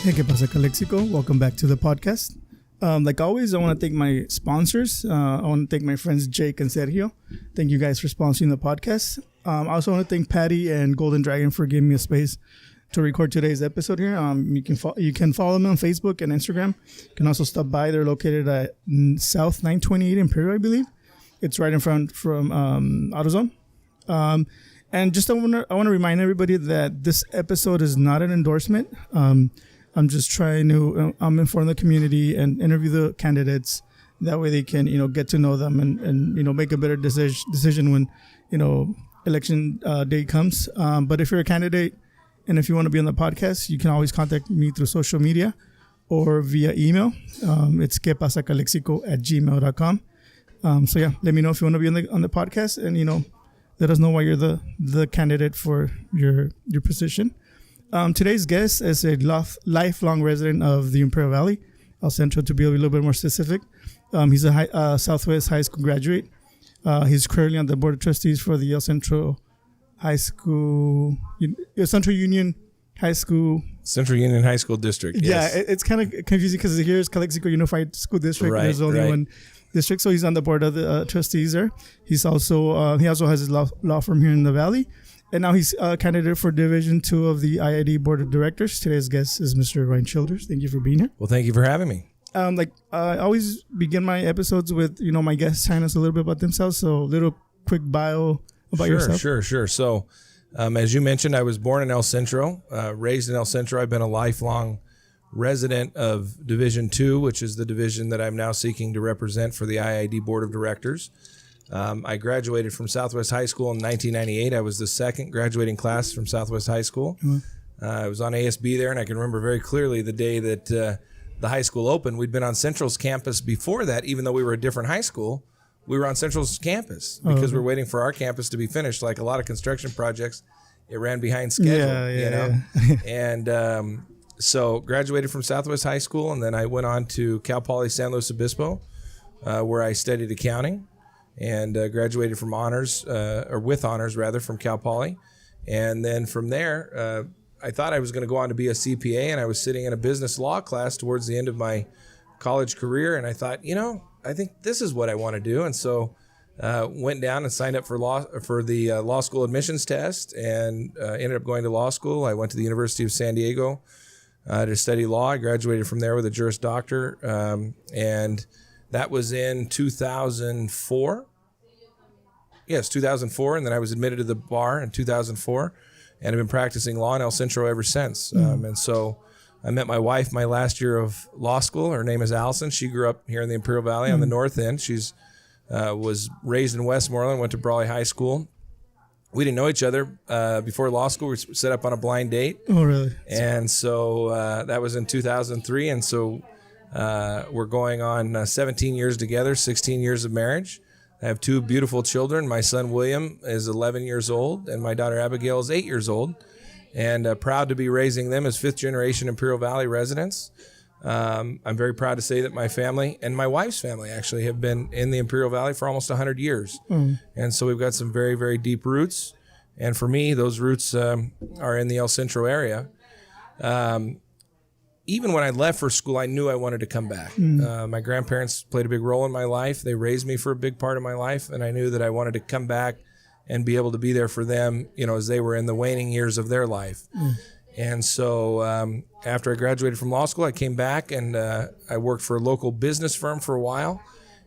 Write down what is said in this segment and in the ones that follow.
Hey, ¿qué pasa, Calexico? Welcome back to the podcast. Like always, I want to thank my sponsors. I want to thank my friends Jake and Sergio. Thank you guys for sponsoring the podcast. I also want to thank Patty and Golden Dragon for giving me a space to record today's episode here. You can follow them on Facebook and Instagram. You can also stop by. They're located at South 928 Imperial, I believe. It's right in front from AutoZone. And just I want to remind everybody that this episode is not an endorsement. I'm just trying to inform the community and interview the candidates. That way they can, get to know them and make a better decision when, election day comes. But if you're a candidate and if you want to be on the podcast, you can always contact me through social media or via email. It's quepasacalexico@gmail.com. So yeah, let me know if you want to be on the podcast and, let us know why you're the candidate for your position. Today's guest is a lifelong resident of the Imperial Valley, El Centro, to be a little bit more specific. He's a Southwest High School graduate. He's currently on the Board of Trustees for the El Centro High School, Central Union High School. Central Union High School District, yes. Yeah, it's kind of confusing because here's Calexico Unified School District. Right, there's only one district, so he's on the Board of the Trustees there. He also has his law firm here in the Valley. And now he's a candidate for Division 2 of the IID Board of Directors. Today's guest is Mr. Ryan Childers. Thank you for being here. Well, thank you for having me. I always begin my episodes with, my guests telling us a little bit about themselves. So a little quick bio about yourself. Sure. So as you mentioned, I was born in El Centro, raised in El Centro. I've been a lifelong resident of Division 2, which is the division that I'm now seeking to represent for the IID Board of Directors. I graduated from Southwest High School in 1998. I was the second graduating class from Southwest High School. Mm-hmm. I was on ASB there, and I can remember very clearly the day that the high school opened. We'd been on Central's campus before that, even though we were a different high school. We were on Central's campus because we were waiting for our campus to be finished. Like a lot of construction projects, it ran behind schedule, Yeah. And so graduated from Southwest High School, and then I went on to Cal Poly San Luis Obispo, where I studied accounting. And graduated from with honors from Cal Poly. And then from there, I thought I was going to go on to be a CPA, and I was sitting in a business law class towards the end of my college career, and I thought, I think this is what I want to do. And so went down and signed up for the law school admissions test, and ended up going to law school. I went to the University of San Diego to study law. I graduated from there with a Juris Doctor, and that was in 2004. Yes, 2004, and then I was admitted to the bar in 2004, and I've been practicing law in El Centro ever since. And so I met my wife my last year of law school. Her name is Allison. She grew up here in the Imperial Valley on the north end. She's was raised in Westmoreland, went to Brawley High School. We didn't know each other before law school. We set up on a blind date. Oh, really? And so that was in 2003, and so we're going on 17 years together, 16 years of marriage. I have two beautiful children. My son William is 11 years old, and my daughter Abigail is 8 years old, and proud to be raising them as fifth-generation Imperial Valley residents. I'm very proud to say that my family and my wife's family actually have been in the Imperial Valley for almost 100 years. And so we've got some very, very deep roots. And for me, those roots are in the El Centro area. Even when I left for school, I knew I wanted to come back. My grandparents played a big role in my life. They raised me for a big part of my life, and I knew that I wanted to come back and be able to be there for them, as they were in the waning years of their life. And so after I graduated from law school, I came back and I worked for a local business firm for a while,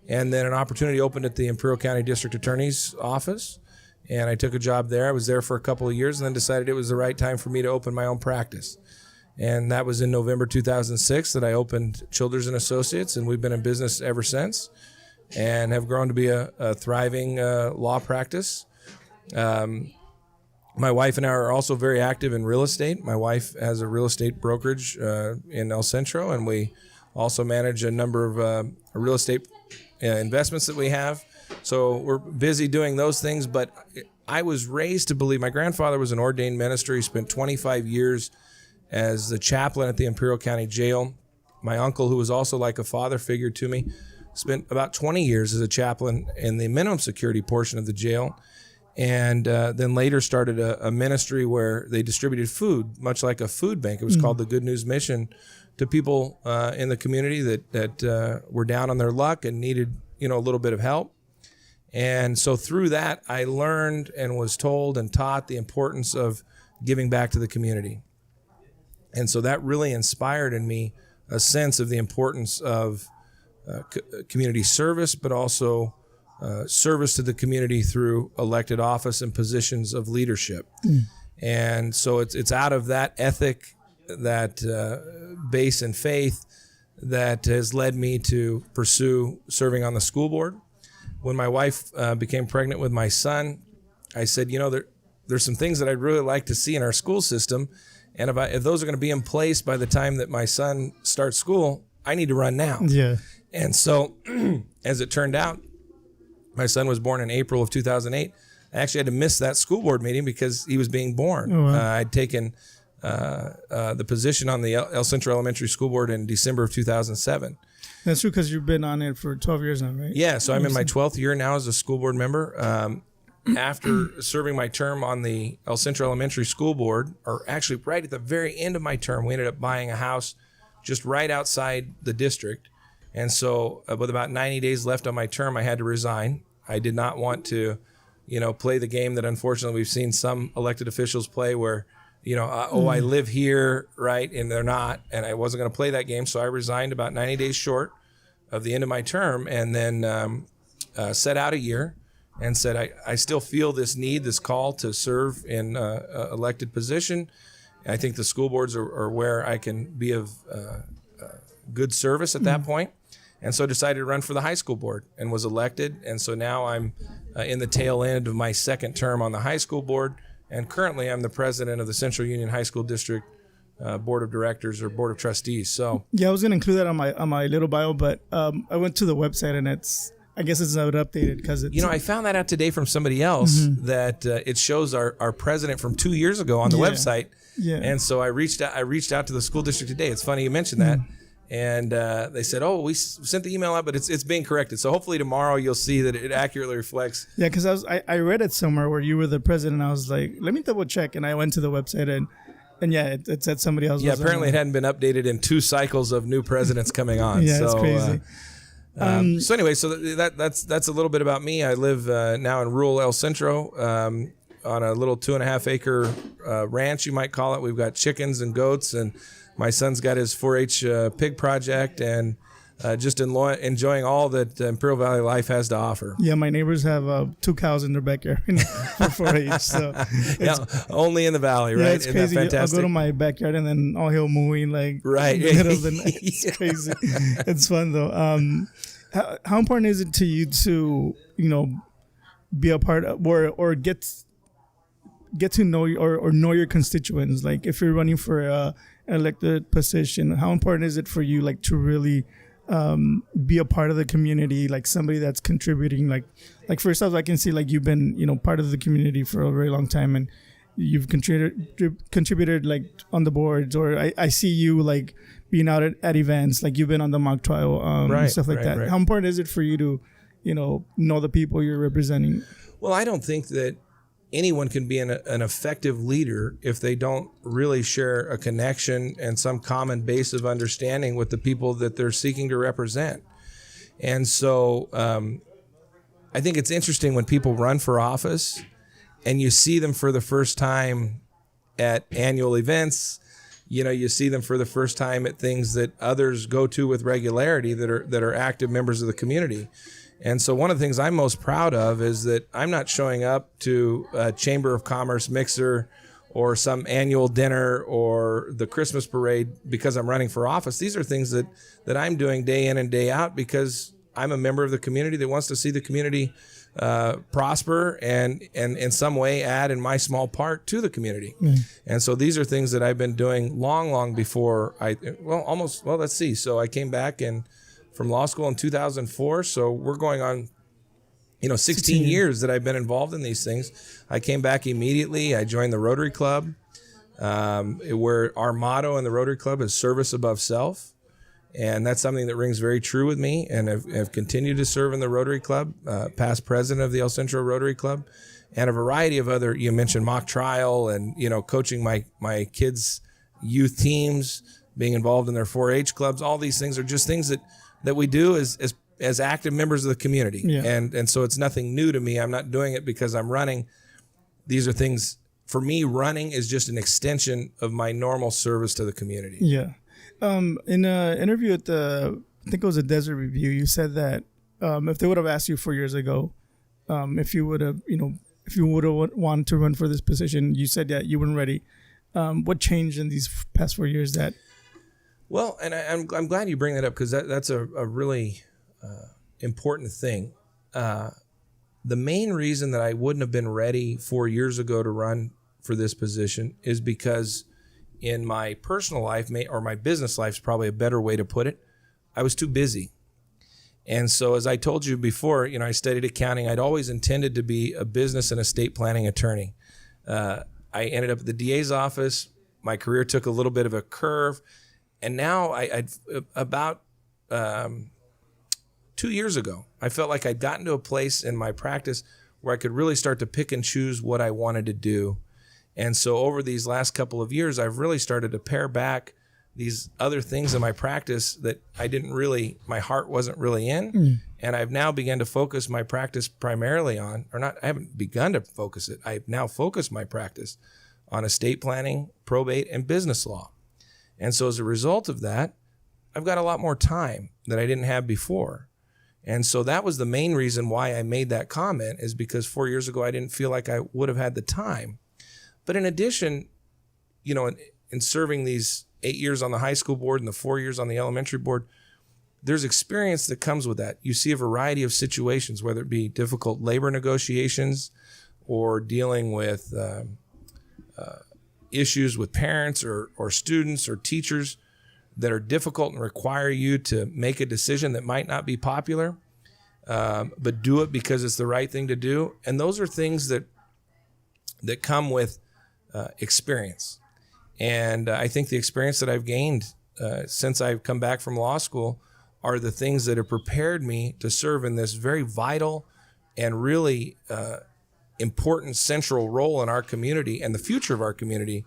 and then an opportunity opened at the Imperial County District Attorney's office, and I took a job there. I was there for a couple of years and then decided it was the right time for me to open my own practice. And that was in November 2006 that I opened Childers & Associates, and we've been in business ever since and have grown to be a thriving law practice. My wife and I are also very active in real estate. My wife has a real estate brokerage in El Centro, and we also manage a number of real estate investments that we have. So we're busy doing those things, but I was raised to believe. My grandfather was an ordained minister. He spent 25 years as the chaplain at the Imperial County Jail. My uncle, who was also like a father figure to me, spent about 20 years as a chaplain in the minimum security portion of the jail. and then later started a ministry where they distributed food, much like a food bank. It was called the Good News Mission, to people in the community that were down on their luck and needed, a little bit of help. And so through that, I learned and was told and taught the importance of giving back to the community. And so that really inspired in me a sense of the importance of community service, but also service to the community through elected office and positions of leadership. And so it's out of that ethic, that base in faith, that has led me to pursue serving on the school board. When my wife became pregnant with my son, I said, there's some things that I'd really like to see in our school system. And if those are going to be in place by the time that my son starts school, I need to run now. Yeah. And so as it turned out, my son was born in April of 2008. I actually had to miss that school board meeting because he was being born. Oh, wow. I'd taken the position on the El Centro Elementary School Board in December of 2007. That's true, because you've been on it for 12 years now, right? Yeah, so I'm in my 12th year now as a school board member. After serving my term on the El Centro Elementary School Board, or actually right at the very end of my term, we ended up buying a house just right outside the district. And so with about 90 days left on my term, I had to resign. I did not want to, play the game that unfortunately we've seen some elected officials play where, I live here, right, and they're not. And I wasn't going to play that game, so I resigned about 90 days short of the end of my term, and then set out a year and said, I still feel this need, this call to serve in an elected position. I think the school boards are where I can be of good service at that point. And so I decided to run for the high school board and was elected. And so now I'm in the tail end of my second term on the high school board. And currently I'm the president of the Central Union High School District Board of Directors or Board of Trustees. So yeah, I was going to include that on my little bio, but I went to the website and I guess it's not updated because it's... I found that out today from somebody else that it shows our president from 2 years ago on the website. Yeah. And so I reached out to the school district today. It's funny you mentioned that. And they said, we sent the email out, but it's being corrected. So hopefully tomorrow you'll see that it accurately reflects. Yeah, because I read it somewhere where you were the president. I was like, let me double check. And I went to the website and yeah, it said somebody else. Yeah, apparently it hadn't been updated in 2 cycles of new presidents coming on. Yeah, so, it's crazy. So anyway, so that's a little bit about me. I live now in rural El Centro on a little 2.5 acre ranch, you might call it. We've got chickens and goats, and my son's got his 4-H pig project, and just enjoying all that Imperial Valley life has to offer. Yeah, my neighbors have 2 cows in their backyard for 4-H. So only in the vallay, right? Yeah, it's crazy. I'll go to my backyard and then all he'll mooing right in the middle of the night. It's crazy. It's fun though. How important is it to you to be a part of or get to know or know your constituents? Like if you're running for an elected position, how important is it for you to really be a part of the community, like somebody that's contributing? Like first off, I can see you've been part of the community for a very long time, and you've contributed on the boards, or I see you being out at events, you've been on the mock trial and stuff like that. Right. How important is it for you to know the people you're representing? Well, I don't think that anyone can be an effective leader if they don't really share a connection and some common base of understanding with the people that they're seeking to represent. And so I think it's interesting when people run for office and you see them for the first time at annual events. You see them for the first time at things that others go to with regularity that are active members of the community. And so one of the things I'm most proud of is that I'm not showing up to a Chamber of Commerce mixer or some annual dinner or the Christmas parade because I'm running for office. These are things that I'm doing day in and day out because I'm a member of the community that wants to see the community prosper and in some way add in my small part to the community. And so these are things that I've been doing long before let's see. So I came back from law school in 2004. So we're going on, 16 years that I've been involved in these things. I came back immediately. I joined the Rotary Club, where our motto in the Rotary Club is service above self. And that's something that rings very true with me. And I've continued to serve in the Rotary Club, past president of the El Centro Rotary Club, and a variety of other, you mentioned mock trial and, coaching my kids' youth teams, being involved in their 4-H clubs. All these things are just things that we do as active members of the community. Yeah. And so it's nothing new to me. I'm not doing it because I'm running. These are things, for me, running is just an extension of my normal service to the community. Yeah. In an interview at I think it was a Desert Review, you said that if they would have asked you 4 years ago, if you would have wanted to run for this position, you said that you weren't ready. What changed in these past 4 years that? Well, and I'm glad you bring that up because that's a really important thing. The main reason that I wouldn't have been ready 4 years ago to run for this position is because in my personal life, or my business life is probably a better way to put it, I was too busy. And so as I told you before, I studied accounting. I'd always intended to be a business and estate planning attorney. I ended up at the DA's office. My career took a little bit of a curve. And now about 2 years ago, I felt like I'd gotten to a place in my practice where I could really start to pick and choose what I wanted to do. And so over these last couple of years, I've really started to pare back these other things in my practice that my heart wasn't really in. And I've now begun to focus my practice primarily on, I haven't begun to focus it. I've now focused my practice on estate planning, probate, and business law. And so as a result of that, I've got a lot more time that I didn't have before. And so that was the main reason why I made that comment, is because 4 years ago, I didn't feel like I would have had the time. But in addition, in serving these 8 years on the high school board and the 4 years on the elementary board, there's experience that comes with that. You see a variety of situations, whether it be difficult labor negotiations or dealing with issues with parents or students or teachers that are difficult and require you to make a decision that might not be popular, but do it because it's the right thing to do. And those are things that come with experience. And I think the experience that I've gained since I've come back from law school are the things that have prepared me to serve in this very vital and really important central role in our community and the future of our community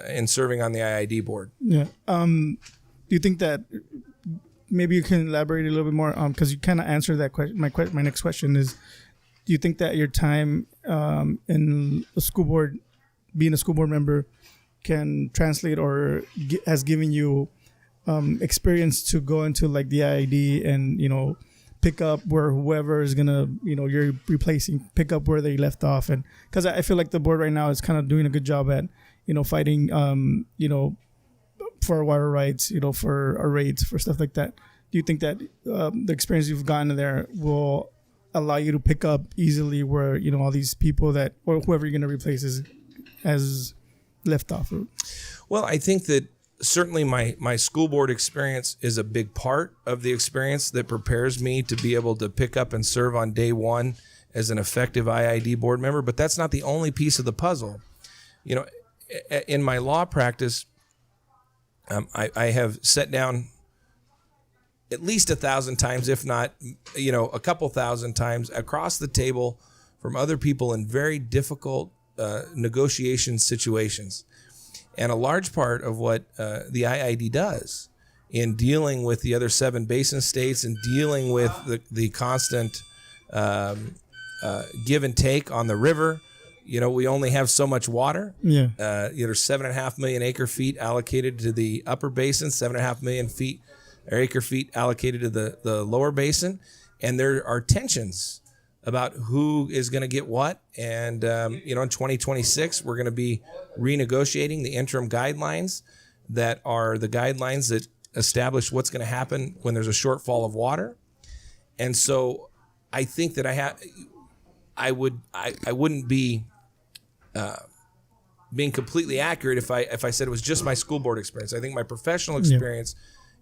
in serving on the IID board. Yeah. Do you think that maybe you can elaborate a little bit more because you kind of answered that question. My next question is, do you think that your time in the school board, being a school board member, can translate or has given you experience to go into like the IID and, pick up where whoever is going to, you're replacing, pick up where they left off? And because I feel like the board right now is kind of doing a good job at, fighting, for our water rights, for our rates, for stuff like that. Do you think that the experience you've gotten there will allow you to pick up easily where, all these people that, or whoever you're going to replace has left off? Well, I think that certainly my school board experience is a big part of the experience that prepares me to be able to pick up and serve on day one as an effective IID board member. But that's not the only piece of the puzzle. In my law practice, I have sat down at least 1,000 times, if not, a couple thousand times across the table from other people in very difficult negotiation situations. And a large part of what the IID does in dealing with the other 7 basin states and dealing with the constant give and take on the river. We only have so much water. Yeah. There's 7.5 million acre feet allocated to the upper basin, 7.5 million acre feet allocated to the lower basin. And there are tensions about who is going to get what. And, in 2026, we're going to be renegotiating the interim guidelines that are the guidelines that establish what's going to happen when there's a shortfall of water. And so I think that I wouldn't be being completely accurate if I said it was just my school board experience. I think my professional experience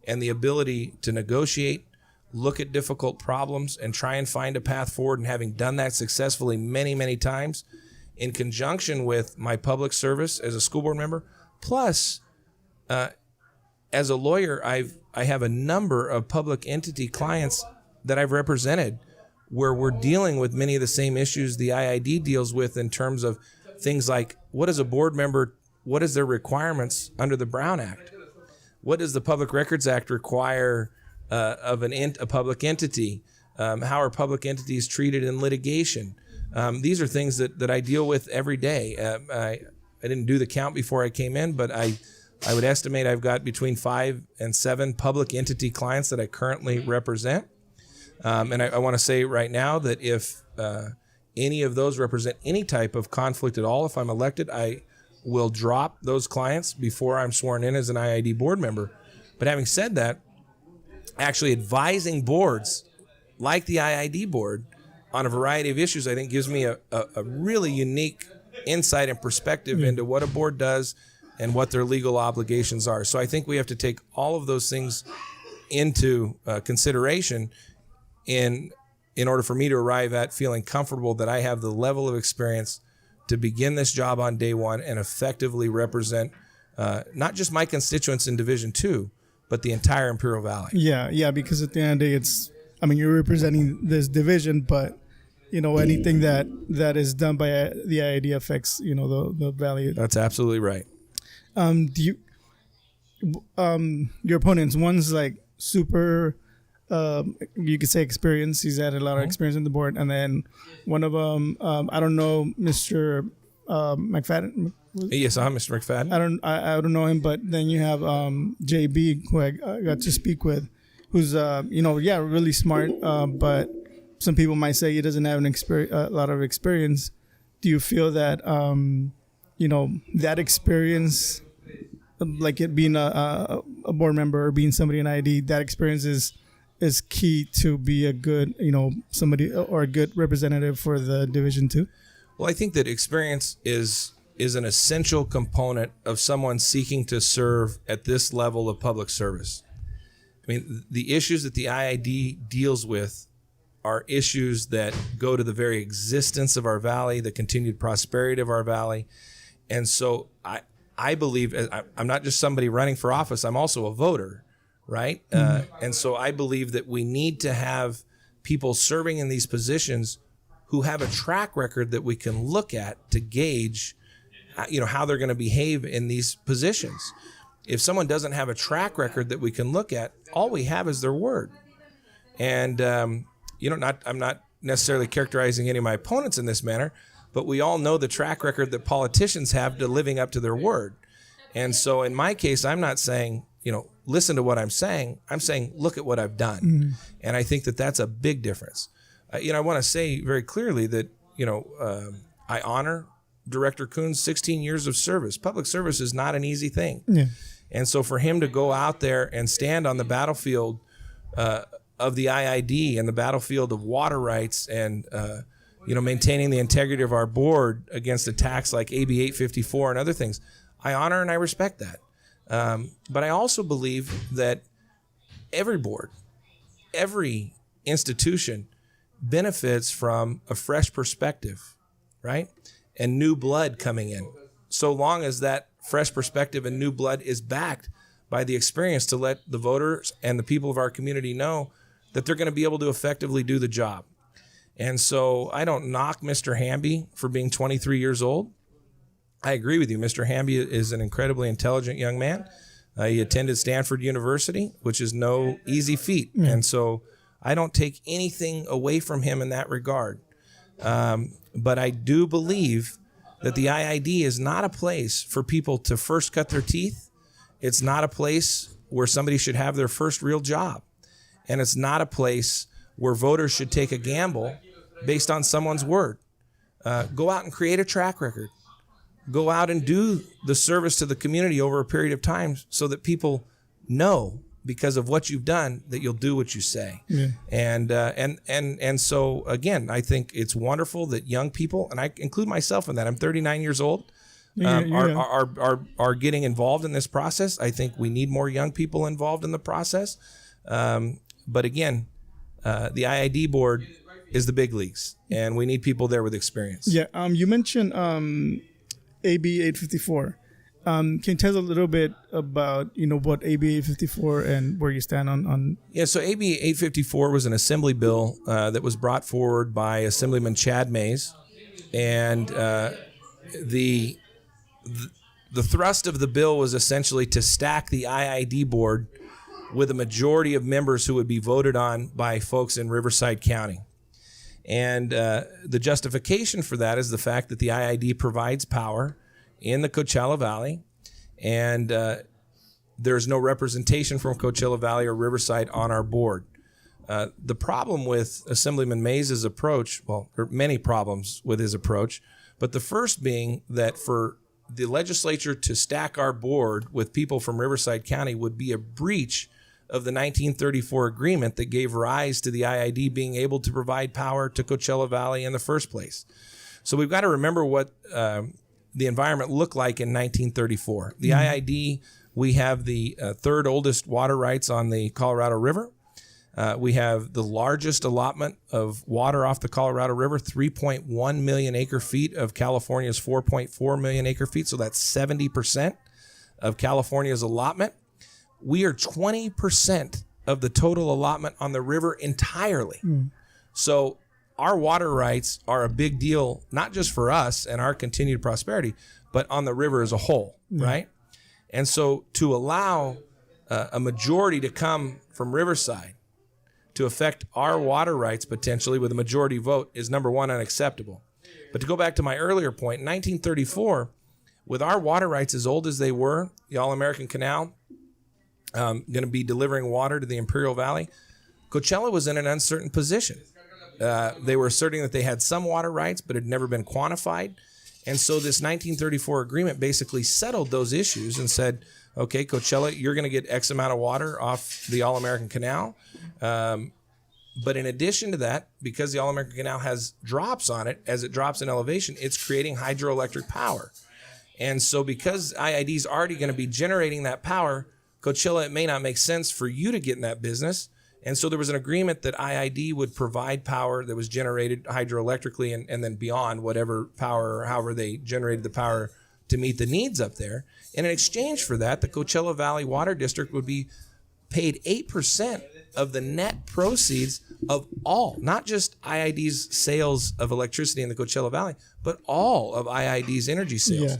and the ability to negotiate, look at difficult problems and try and find a path forward, and having done that successfully many, many times in conjunction with my public service as a school board member, plus as a lawyer, I've I have a number of public entity clients that I've represented where we're dealing with many of the same issues the IID deals with in terms of things like what is their requirements under the Brown Act? What does the Public Records Act require of a public entity? How are public entities treated in litigation? These are things that I deal with every day. I didn't do the count before I came in, but I would estimate I've got between 5 and 7 public entity clients that I currently represent. And I want to say right now that if any of those represent any type of conflict at all, if I'm elected, I will drop those clients before I'm sworn in as an IID board member. But having said that, actually advising boards like the IID board on a variety of issues, I think gives me a really unique insight and perspective into what a board does and what their legal obligations are. So I think we have to take all of those things into consideration in order for me to arrive at feeling comfortable that I have the level of experience to begin this job on day one and effectively represent not just my constituents in Division 2, but the entire Imperial Valley. Yeah, because at the end of the day, you're representing this division, but anything that is done by the IID affects the valley. That's absolutely right. Do you your opponents? One's like super. You could say experience. He's had a lot of experience in the board, and then one of them, I don't know, Mr. McFadden. Yes, I'm Mr. McFadden. I don't know him, but then you have JB, who I got to speak with, who's really smart, but some people might say he doesn't have a lot of experience. Do you feel that that experience, like it being a board member or being somebody in IID, that experience is key to be a good, somebody or a good representative for the Division 2? Well, I think that experience is an essential component of someone seeking to serve at this level of public service. The issues that the IID deals with are issues that go to the very existence of our valley, the continued prosperity of our valley. And so I believe, I'm not just somebody running for office, I'm also a voter. Right? And so I believe that we need to have people serving in these positions who have a track record that we can look at to gauge, how they're going to behave in these positions. If someone doesn't have a track record that we can look at, all we have is their word. And, I'm not necessarily characterizing any of my opponents in this manner, but we all know the track record that politicians have to living up to their word. And so in my case, I'm not saying, listen to what I'm saying. I'm saying, look at what I've done. Mm-hmm. And I think that that's a big difference. I want to say very clearly that, I honor Director Kuhn's 16 years of service. Public service is not an easy thing. Yeah. And so for him to go out there and stand on the battlefield of the IID and the battlefield of water rights and, maintaining the integrity of our board against attacks like AB 854 and other things, I honor and I respect that. But I also believe that every board, every institution benefits from a fresh perspective, right? And new blood coming in. So long as that fresh perspective and new blood is backed by the experience to let the voters and the people of our community know that they're going to be able to effectively do the job. And so I don't knock Mr. Hamby for being 23 years old. I agree with you. Mr. Hamby is an incredibly intelligent young man. He attended Stanford University, which is no easy feat. Yeah. And so I don't take anything away from him in that regard. But I do believe that the IID is not a place for people to first cut their teeth. It's not a place where somebody should have their first real job. And it's not a place where voters should take a gamble based on someone's word. Go out and create a track record. Go out and do the service to the community over a period of time so that people know because of what you've done that you'll do what you say. Yeah. And so again, I think it's wonderful that young people, and I include myself in that, I'm 39 years old, are getting involved in this process. I think we need more young people involved in the process. But again, the IID board is the big leagues, and we need people there with experience. Yeah. You mentioned AB 854. Can you tell us a little bit about, what AB 854 and where you stand on? Yeah, so AB 854 was an assembly bill that was brought forward by Assemblyman Chad Mays. And the thrust of the bill was essentially to stack the IID board with a majority of members who would be voted on by folks in Riverside County. And the justification for that is the fact that the IID provides power in the Coachella Valley, and there's no representation from Coachella Valley or Riverside on our board. The problem with Assemblyman Mays' approach, well, there are many problems with his approach, but the first being that for the legislature to stack our board with people from Riverside County would be a breach of the 1934 agreement that gave rise to the IID being able to provide power to Coachella Valley in the first place. So we've got to remember what the environment looked like in 1934. The IID, we have the third oldest water rights on the Colorado River. We have the largest allotment of water off the Colorado River, 3.1 million acre feet of California's 4.4 million acre feet. So that's 70% of California's allotment. We are 20% of the total allotment on the river entirely. So our water rights are a big deal, not just for us and our continued prosperity, but on the river as a whole, right? And so to allow a majority to come from Riverside to affect our water rights potentially with a majority vote is, number one, unacceptable. But to go back to my earlier point, in 1934, with our water rights as old as they were, the All-American Canal going to be delivering water to the Imperial Valley, Coachella was in an uncertain position. They were asserting that they had some water rights, but had never been quantified. And so this 1934 agreement basically settled those issues and said, okay, Coachella, you're going to get X amount of water off the All-American Canal. But in addition to that, because the All-American Canal has drops on it, as it drops in elevation, it's creating hydroelectric power. And so because IID is already going to be generating that power, Coachella, it may not make sense for you to get in that business. And so there was an agreement that IID would provide power that was generated hydroelectrically and then beyond whatever power or however they generated the power to meet the needs up there. And in exchange for that, the Coachella Valley Water District would be paid 8% of the net proceeds of all, not just IID's sales of electricity in the Coachella Valley, but all of IID's energy sales.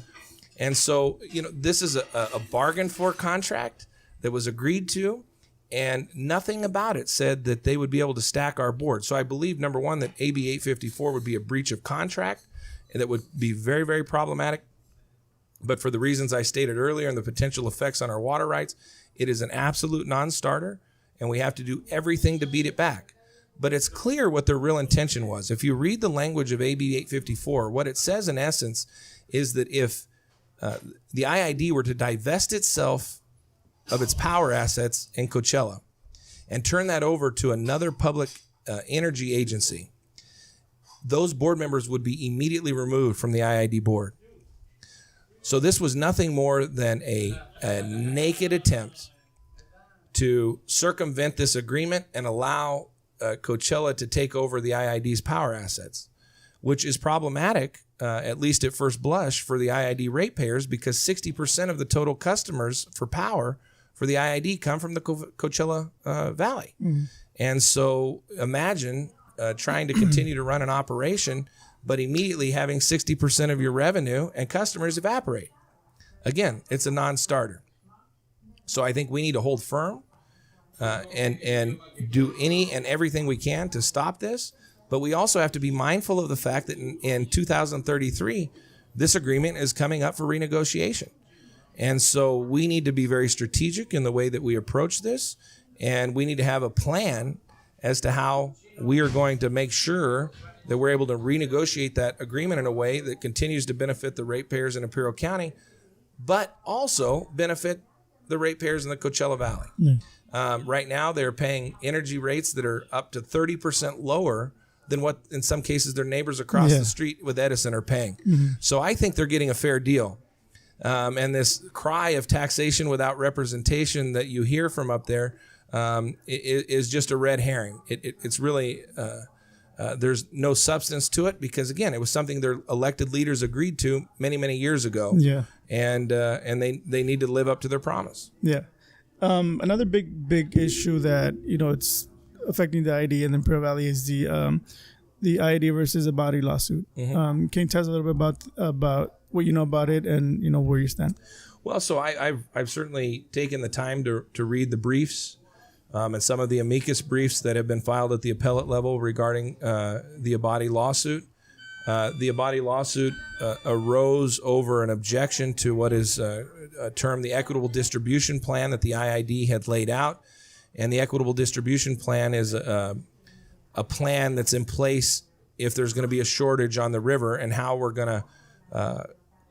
And so, this is a bargain for contract that was agreed to. And nothing about it said that they would be able to stack our board. So I believe, number one, that AB 854 would be a breach of contract and that would be very, very problematic. But for the reasons I stated earlier and the potential effects on our water rights, it is an absolute non-starter, and we have to do everything to beat it back. But it's clear what their real intention was. If you read the language of AB 854, what it says in essence is that if the IID were to divest itself of its power assets in Coachella and turn that over to another public energy agency, those board members would be immediately removed from the IID board. So this was nothing more than a naked attempt to circumvent this agreement and allow Coachella to take over the IID's power assets, which is problematic, at least at first blush, for the IID ratepayers, because 60% of the total customers for power for the IID come from the Coachella Valley. And so imagine trying to continue to run an operation, but immediately having 60% of your revenue and customers evaporate. Again, it's a non-starter. So I think we need to hold firm and do any and everything we can to stop this. But we also have to be mindful of the fact that in 2033, this agreement is coming up for renegotiation. And so we need to be very strategic in the way that we approach this. And we need to have a plan as to how we are going to make sure that we're able to renegotiate that agreement in a way that continues to benefit the ratepayers in Imperial County, but also benefit the ratepayers in the Coachella Valley. Right now, they're paying energy rates that are up to 30% lower than what, in some cases, their neighbors across the street with Edison are paying. So I think they're getting a fair deal. And this cry of taxation without representation that you hear from up there is just a red herring. It's really there's no substance to it because, again, it was something their elected leaders agreed to many, many years ago. Yeah. And they need to live up to their promise. Yeah. Another big issue that, it's affecting the IID in the Imperial Valley is the IID versus Abadi lawsuit. Mm-hmm. Can you tell us a little bit about what you know about it and, where you stand? Well, so I've certainly taken the time to read the briefs and some of the amicus briefs that have been filed at the appellate level regarding the Abadi lawsuit. The Abadi lawsuit arose over an objection to what is termed the equitable distribution plan that the IID had laid out. And the equitable distribution plan is a plan that's in place if there's going to be a shortage on the river and how we're going to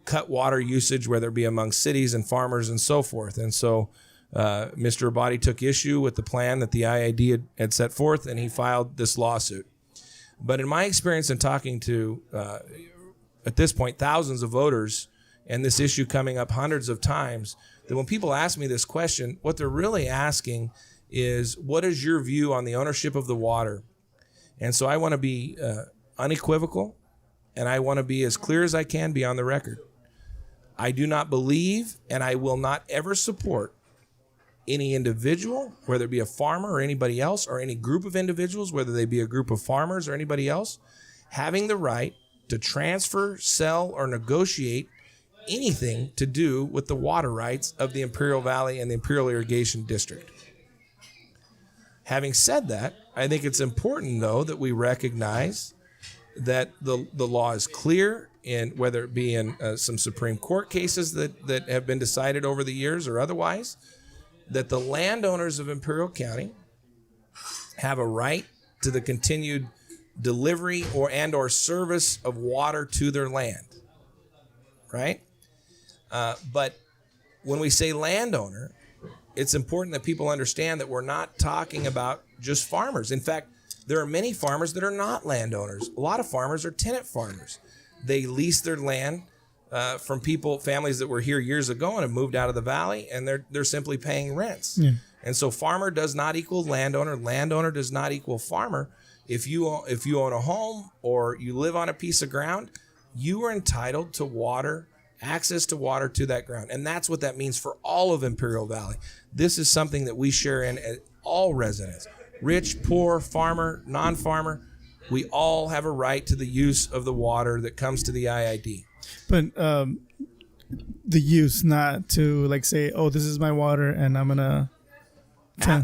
cut water usage, whether it be among cities and farmers and so forth. And so Mr. Abadi took issue with the plan that the IID had set forth, and he filed this lawsuit. But in my experience in talking to, at this point, thousands of voters, and this issue coming up hundreds of times, that when people ask me this question, what they're really asking is, what is your view on the ownership of the water? And so I want to be unequivocal, and I want to be as clear as I can be on the record. I do not believe, and I will not ever support any individual, whether it be a farmer or anybody else, or any group of individuals, whether they be a group of farmers or anybody else, having the right to transfer, sell, or negotiate anything to do with the water rights of the Imperial Valley and the Imperial Irrigation District. Having said that, I think it's important, though, that we recognize that the law is clear, in whether it be in some Supreme Court cases that have been decided over the years or otherwise, that the landowners of Imperial County have a right to the continued delivery or service of water to their land, right? But when we say landowner, it's important that people understand that we're not talking about just farmers. In fact, there are many farmers that are not landowners. A lot of farmers are tenant farmers. They lease their land from families that were here years ago and have moved out of the valley, and they're simply paying rents. Yeah. And so farmer does not equal landowner. Landowner does not equal farmer. If you own a home or you live on a piece of ground, you are entitled to water, access to water to that ground. And that's what that means for all of Imperial Valley. This is something that we share in all residents, rich, poor, farmer, non-farmer. We all have a right to the use of the water that comes to the IID. But the use, not to like say, oh, this is my water and I'm going to...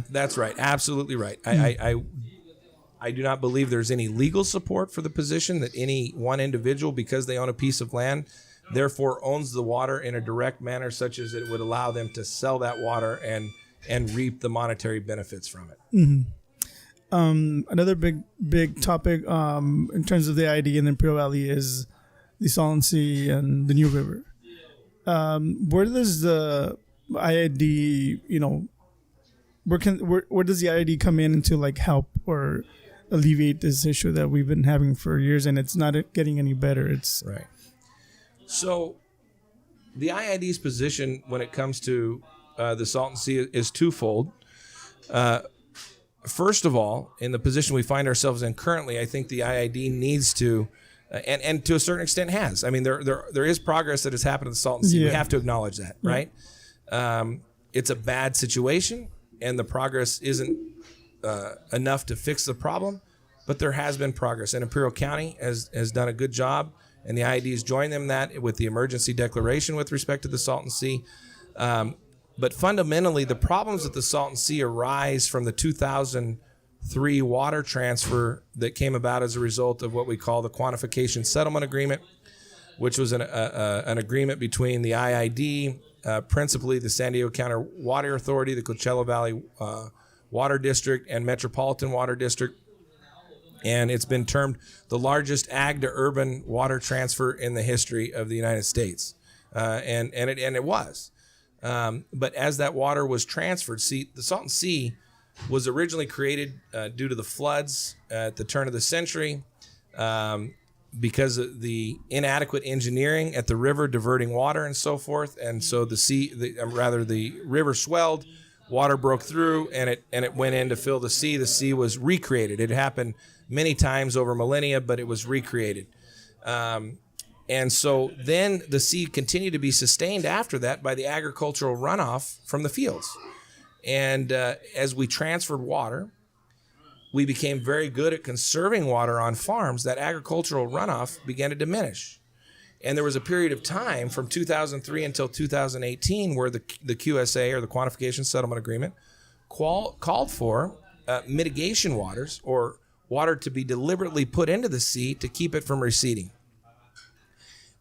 That's right. Absolutely right. I do not believe there's any legal support for the position that any one individual, because they own a piece of land, therefore owns the water in a direct manner such as it would allow them to sell that water and reap the monetary benefits from it. Mm-hmm. Another big topic in terms of the IID in the Imperial Valley is the Salton Sea and the New River. Where does the IID, where does the IID come in to like help or alleviate this issue that we've been having for years, and it's not getting any better? It's right. So the IID's position when it comes to the Salton Sea is twofold. First of all, in the position we find ourselves in currently, I think the IID needs to, and to a certain extent has. I mean, there is progress that has happened in the Salton Sea. Yeah. We have to acknowledge that, right? It's a bad situation, and the progress isn't enough to fix the problem, but there has been progress. And Imperial County has done a good job, and the IID has joined them in that with the emergency declaration with respect to the Salton Sea. But fundamentally, the problems at the Salton Sea arise from the 2003 water transfer that came about as a result of what we call the Quantification Settlement Agreement, which was an agreement between the IID, principally the San Diego County Water Authority, the Coachella Valley Water District, and Metropolitan Water District. And it's been termed the largest ag to urban water transfer in the history of the United States. And it was. But as that water was transferred, the Salton Sea was originally created due to the floods at the turn of the century because of the inadequate engineering at the river diverting water and so forth. And so the river swelled, water broke through and it went in to fill the sea. The sea was recreated. It happened many times over millennia, but it was recreated. And so then the sea continued to be sustained after that by the agricultural runoff from the fields. And as we transferred water, we became very good at conserving water on farms. That agricultural runoff began to diminish. And there was a period of time from 2003 until 2018 where the QSA, or the Quantification Settlement Agreement, called for mitigation waters, or water to be deliberately put into the sea to keep it from receding.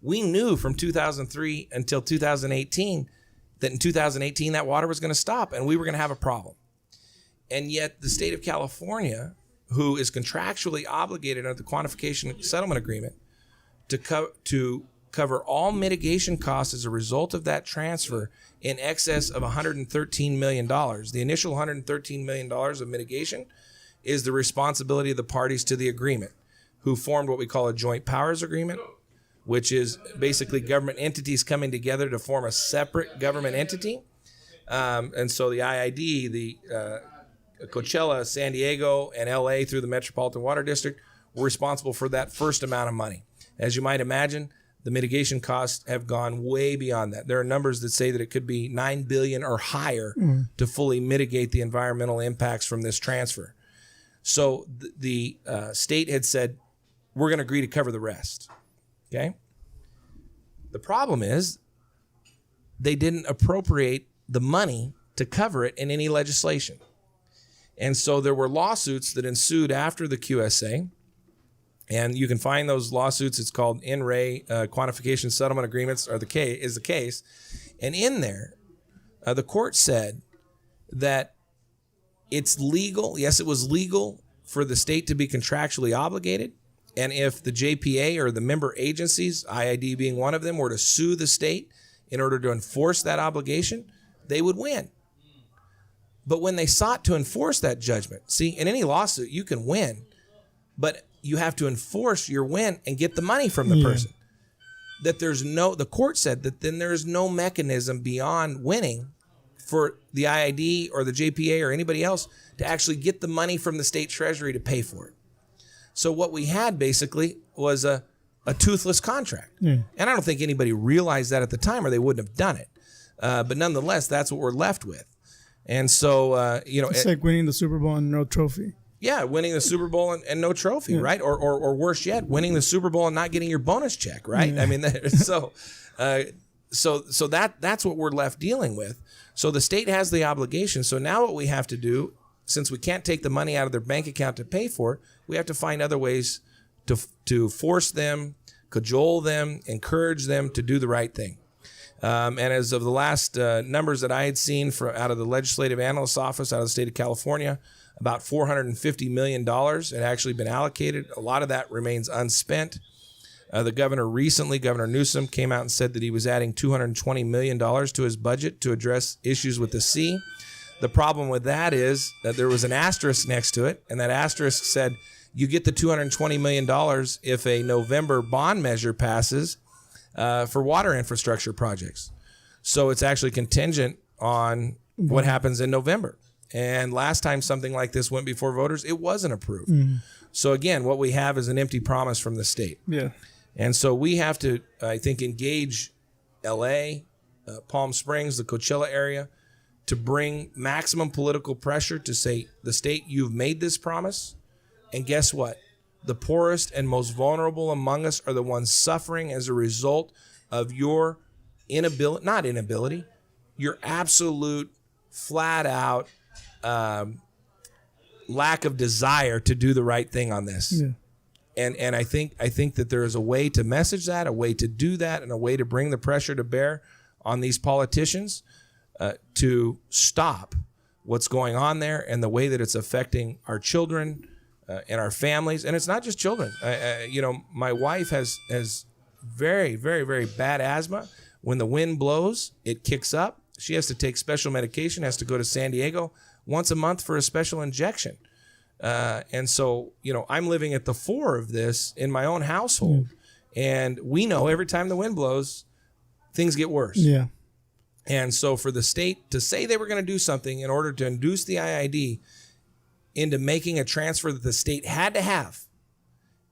We knew from 2003 until 2018 that in 2018 that water was going to stop and we were going to have a problem. And yet the state of California, who is contractually obligated under the Quantification Settlement Agreement to cover all mitigation costs as a result of that transfer in excess of $113 million. The initial $113 million of mitigation is the responsibility of the parties to the agreement, who formed what we call a joint powers agreement, which is basically government entities coming together to form a separate government entity. And so the IID, the Coachella, San Diego, and LA through the Metropolitan Water District were responsible for that first amount of money. As you might imagine, the mitigation costs have gone way beyond that. There are numbers that say that it could be $9 billion or higher to fully mitigate the environmental impacts from this transfer. So the state had said, we're going to agree to cover the rest. Okay. The problem is they didn't appropriate the money to cover it in any legislation. And so there were lawsuits that ensued after the QSA, and you can find those lawsuits. It's called In Re Quantification Settlement Agreements is the case. And in there, the court said that it's legal. Yes, it was legal for the state to be contractually obligated. And if the JPA or the member agencies, IID being one of them, were to sue the state in order to enforce that obligation, they would win. But when they sought to enforce that judgment, see, in any lawsuit, you can win, but you have to enforce your win and get the money from the person. The court said that then there is no mechanism beyond winning for the IID or the JPA or anybody else to actually get the money from the state treasury to pay for it. So what we had basically was a toothless contract. And I don't think anybody realized that at the time, or they wouldn't have done it. But nonetheless, that's what we're left with. And so, it's like winning the Super Bowl and no trophy. Yeah, winning the Super Bowl and no trophy, right? Or worse yet, winning the Super Bowl and not getting your bonus check, right? I mean, so that's what we're left dealing with. So the state has the obligation. So now what we have to do, since we can't take the money out of their bank account to pay for it, we have to find other ways to force them, cajole them, encourage them to do the right thing. And as of the last numbers that I had seen out of the Legislative Analyst's Office out of the state of California, about $450 million had actually been allocated. A lot of that remains unspent. The governor Newsom, came out and said that he was adding $220 million to his budget to address issues with the sea. The problem with that is that there was an asterisk next to it, and that asterisk said, you get the $220 million if a November bond measure passes for water infrastructure projects. So it's actually contingent on what happens in November. And last time something like this went before voters, it wasn't approved. So again, what we have is an empty promise from the state. And so we have to, I think, engage LA, Palm Springs, the Coachella area, to bring maximum political pressure to say, the state, you've made this promise. And guess what? The poorest and most vulnerable among us are the ones suffering as a result of your your absolute, flat out lack of desire to do the right thing on this. And I think that there is a way to message that, a way to do that, and a way to bring the pressure to bear on these politicians to stop what's going on there and the way that it's affecting our children and our families. And it's not just children. My wife has very, very, very bad asthma. When the wind blows, it kicks up. She has to take special medication, has to go to San Diego once a month for a special injection. And so, I'm living at the fore of this in my own household. And we know every time the wind blows, things get worse. And so for the state to say they were going to do something in order to induce the IID into making a transfer that the state had to have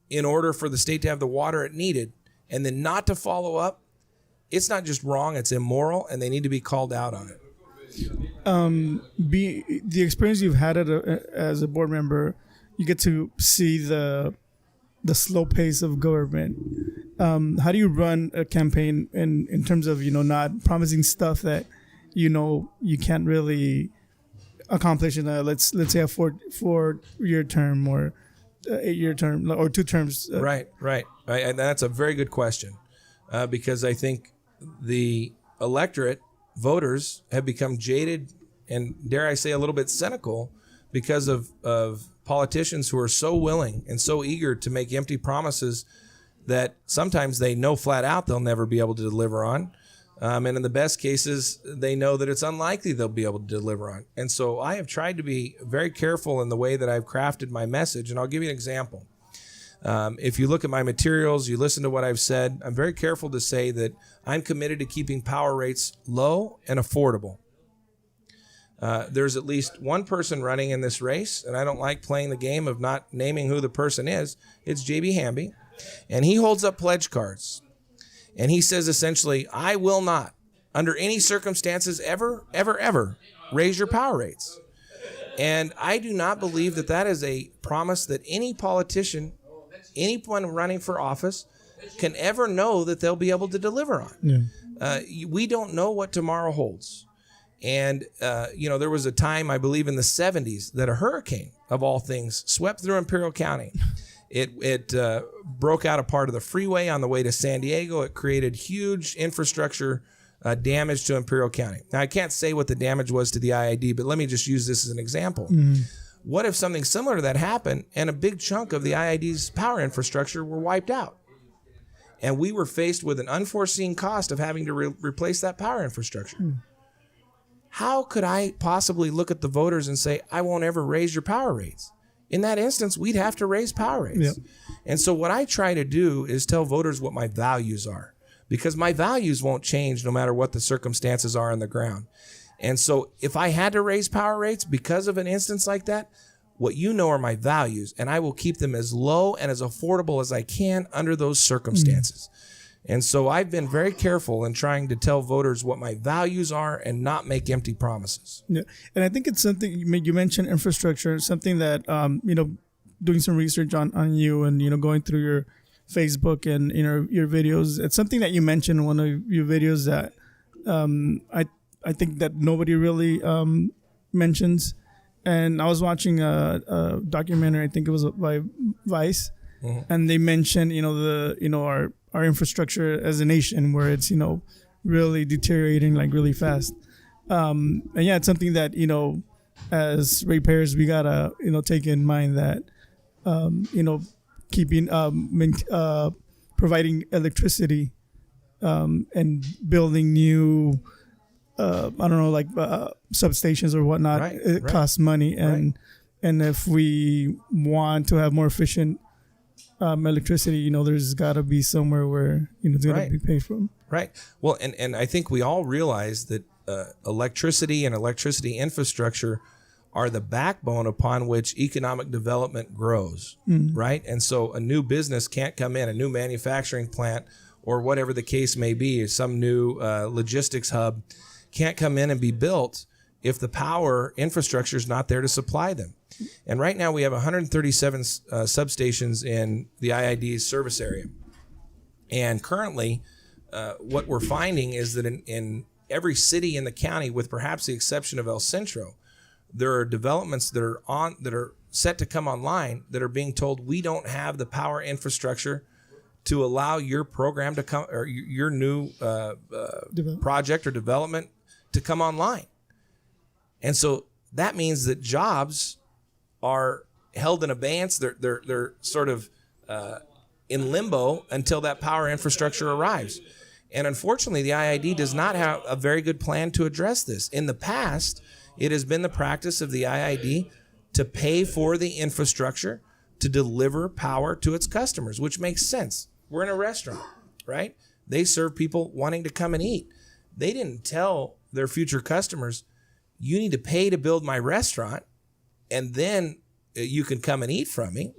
in order for the state to have the water it needed, and then not to follow up, it's not just wrong, it's immoral, and they need to be called out on it. The experience you've had as a board member, you get to see the slow pace of government. How do you run a campaign in terms of not promising stuff that you can't really accomplish in a let's say a 4-year term or 8-year term or 2 terms? Right. And that's a very good question, because I think the electorate, voters, have become jaded and, dare I say, a little bit cynical because of politicians who are so willing and so eager to make empty promises that sometimes they know flat out they'll never be able to deliver on. And in the best cases, they know that it's unlikely they'll be able to deliver on. And so I have tried to be very careful in the way that I've crafted my message. And I'll give you an example. If you look at my materials, you listen to what I've said, I'm very careful to say that I'm committed to keeping power rates low and affordable. There's at least one person running in this race, and I don't like playing the game of not naming who the person is. It's J.B. Hamby, and he holds up pledge cards. And he says essentially, I will not, under any circumstances, ever raise your power rates. And I do not believe that that is a promise that any politician, anyone running for office, can ever know that they'll be able to deliver on. Yeah. We don't know what tomorrow holds. And, there was a time, I believe in the 70s, that a hurricane, of all things, swept through Imperial County. It broke out a part of the freeway on the way to San Diego. It created huge infrastructure damage to Imperial County. Now, I can't say what the damage was to the IID, but let me just use this as an example. Mm-hmm. What if something similar to that happened and a big chunk of the IID's power infrastructure were wiped out? And we were faced with an unforeseen cost of having to replace that power infrastructure. Mm. How could I possibly look at the voters and say, I won't ever raise your power rates? In that instance, we'd have to raise power rates. Yep. And so what I try to do is tell voters what my values are, because my values won't change no matter what the circumstances are on the ground. And so if I had to raise power rates because of an instance like that, what are my values, and I will keep them as low and as affordable as I can under those circumstances. And so I've been very careful in trying to tell voters what my values are and not make empty promises. Yeah, and I think it's something you mentioned infrastructure, something that doing some research on you and going through your Facebook and your videos. It's something that you mentioned in one of your videos that I think that nobody really mentions. And I was watching a documentary, I think it was by Vice, and they mentioned our infrastructure as a nation, where it's really deteriorating like really fast. And yeah, it's something that as ratepayers we gotta take in mind that keeping providing electricity and building new substations or whatnot, it costs money, and if we want to have more efficient electricity, there's got to be somewhere where it's going to be paid from. Right. Well, and I think we all realize that electricity and electricity infrastructure are the backbone upon which economic development grows. Right. And so a new business can't come in, a new manufacturing plant or whatever the case may be, some new logistics hub can't come in and be built if the power infrastructure is not there to supply them. And right now we have 137 substations in the IID's service area. And currently, what we're finding is that in every city in the county, with perhaps the exception of El Centro, there are developments that are set to come online that are being told we don't have the power infrastructure to allow your program to come, or your new project or development to come online. And so that means that jobs are held in abeyance. They're sort of in limbo until that power infrastructure arrives. And unfortunately, the IID does not have a very good plan to address this. In the past, it has been the practice of the IID to pay for the infrastructure to deliver power to its customers, which makes sense. We're in a restaurant, right? They serve people wanting to come and eat. They didn't tell their future customers, you need to pay to build my restaurant, and then you can come and eat from me,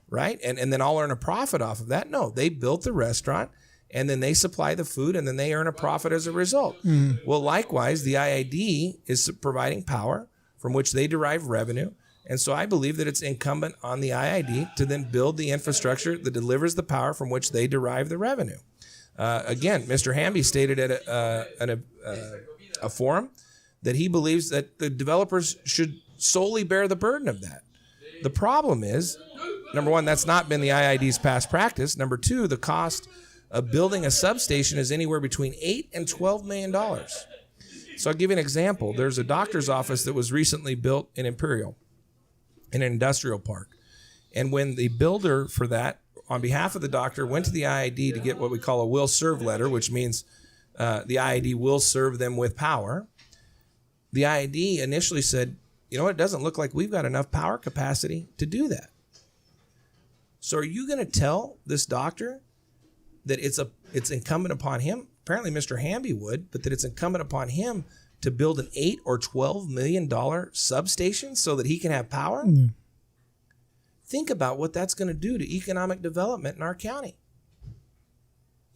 right? And then I'll earn a profit off of that. No, they built the restaurant, and then they supply the food, and then they earn a profit as a result. Well, likewise, the IID is providing power from which they derive revenue. And so I believe that it's incumbent on the IID to then build the infrastructure that delivers the power from which they derive the revenue. Again, Mr. Hamby stated at a forum that he believes that the developers should solely bear the burden of that. The problem is, number one, that's not been the IID's past practice. Number two, the cost of building a substation is anywhere between $8 and $12 million. So I'll give you an example. There's a doctor's office that was recently built in Imperial, in an industrial park. And when the builder for that, on behalf of the doctor, went to the IID to get what we call a will serve letter, which means the IID will serve them with power, the IID initially said, you know, it doesn't look like we've got enough power capacity to do that. So are you going to tell this doctor that it's incumbent upon him? Apparently Mr. Hamby would, but that it's incumbent upon him to build an $8 or $12 million substation so that he can have power? Think about what that's going to do to economic development in our county.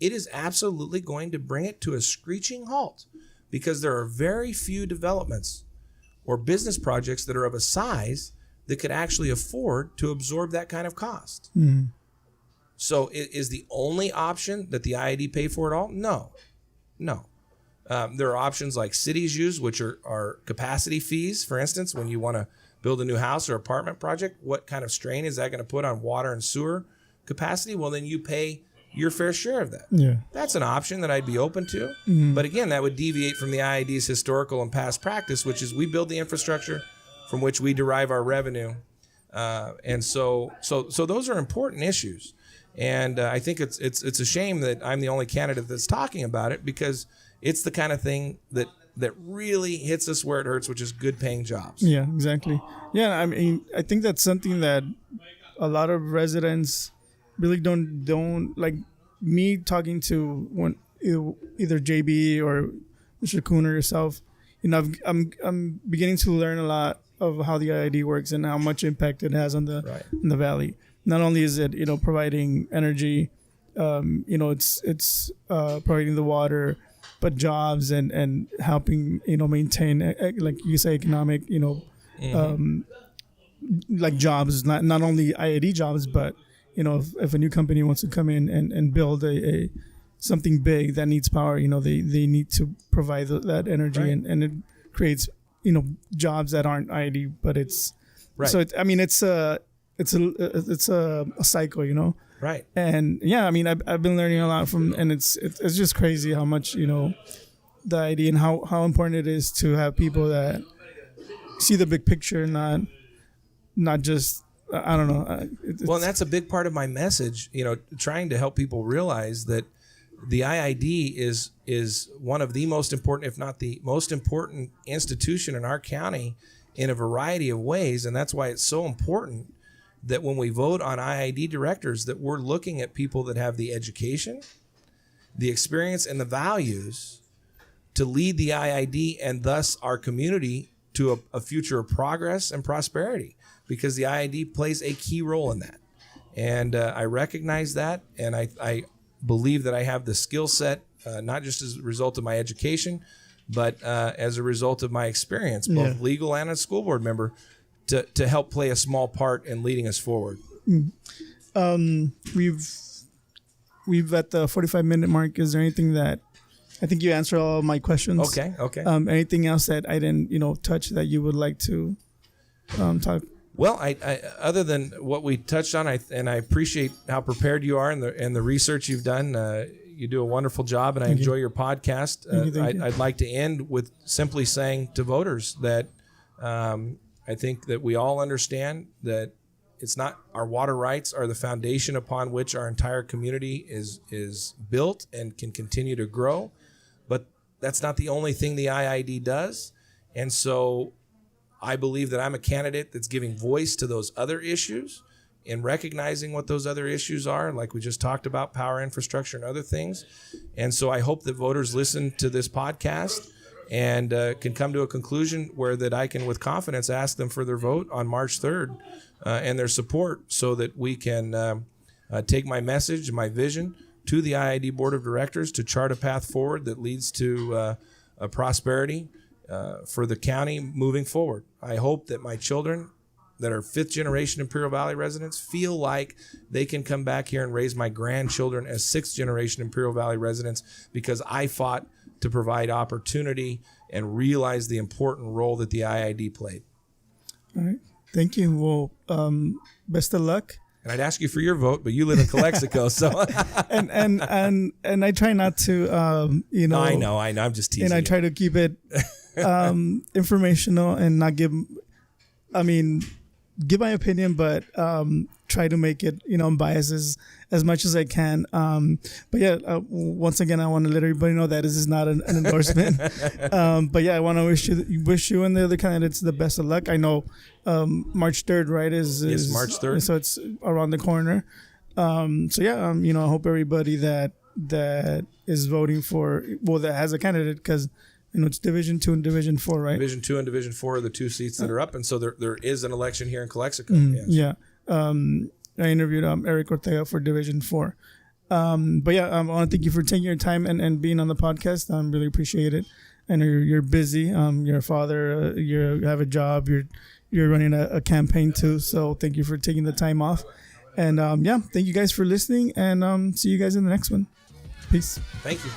It is absolutely going to bring it to a screeching halt, because there are very few developments or business projects that are of a size that could actually afford to absorb that kind of cost. So is the only option that the IID pay for it all? No. There are options like cities use, which are capacity fees. For instance, when you want to build a new house or apartment project, what kind of strain is that going to put on water and sewer capacity? Well, then you pay your fair share of that. That's an option that I'd be open to. But again, that would deviate from the IID's historical and past practice, which is we build the infrastructure from which we derive our revenue. And so those are important issues. And I think it's a shame that I'm the only candidate that's talking about it, because it's the kind of thing that really hits us where it hurts, which is good paying jobs. Yeah, exactly. Yeah, I mean, I think that's something that a lot of residents really don't like. Me talking to either JB or Mr. Kuhn or yourself, you know, I'm beginning to learn a lot of how the IID works and how much impact it has on the valley. Not only is it, you know, providing energy, you know, it's providing the water, but jobs and helping, you know, maintain, like you say, economic, you know, like jobs, not only IID jobs, but, you know, if a new company wants to come in and build a something big that needs power, you know, they need to provide that energy, and it creates, you know, jobs that aren't IID, but it's so I mean it's a cycle, you know. Right. And yeah, I mean I've been learning a lot from, and it's just crazy how much, you know, the IID and how important it is to have people that see the big picture, not just I don't know. Well, and that's a big part of my message, you know, trying to help people realize that the IID is one of the most important, if not the most important institution in our county in a variety of ways. And that's why it's so important that when we vote on IID directors, that we're looking at people that have the education, the experience, and the values to lead the IID and thus our community to a future of progress and prosperity, because the IID plays a key role in that. And I recognize that, and I believe that I have the skill set, not just as a result of my education, but as a result of my experience, both legal and as a school board member, to help play a small part in leading us forward. We've at the 45-minute mark. Is there anything that I think you answered all of my questions? Okay. Anything else that I didn't, you know, touch that you would like to talk? Well, I other than what we touched on, I appreciate how prepared you are and the research you've done. You do a wonderful job, and I enjoy your podcast. Thank you. I'd like to end with simply saying to voters that I think that we all understand that it's not, our water rights are the foundation upon which our entire community is built and can continue to grow. But that's not the only thing the IID does. And so I believe that I'm a candidate that's giving voice to those other issues and recognizing what those other issues are, like we just talked about, power infrastructure and other things. And so I hope that voters listen to this podcast and can come to a conclusion where that I can, with confidence, ask them for their vote on March 3rd and their support, so that we can take my message, my vision to the IID Board of Directors to chart a path forward that leads to a prosperity for the county moving forward. I hope that my children that are fifth generation Imperial Valley residents feel like they can come back here and raise my grandchildren as sixth generation Imperial Valley residents, because I fought to provide opportunity and realize the important role that the IID played. All right. Thank you. Well, best of luck. And I'd ask you for your vote, but you live in Calexico, so. and I try not to, you know. I know. I'm just teasing. And I try to keep it informational and not give my opinion, but try to make it, unbiased as much as I can. But yeah, once again, I want to let everybody know that this is not an endorsement. But yeah, I want to wish you and the other candidates the best of luck. I know March 3rd, right? Is March 3rd. So it's around the corner. So yeah, I hope everybody that is voting that has a candidate, because it's Division 2 and Division 4, right? Division 2 and Division 4 are the two seats that are up, and so there is an election here in Calexico. Yes. Yeah. I interviewed Eric Ortega for Division 4. But yeah, I want to thank you for taking your time and being on the podcast. I really appreciate it. I know you're busy. You're a father. You have a job. You're running a campaign too. So thank you for taking the time off. And thank you guys for listening. And see you guys in the next one. Peace. Thank you.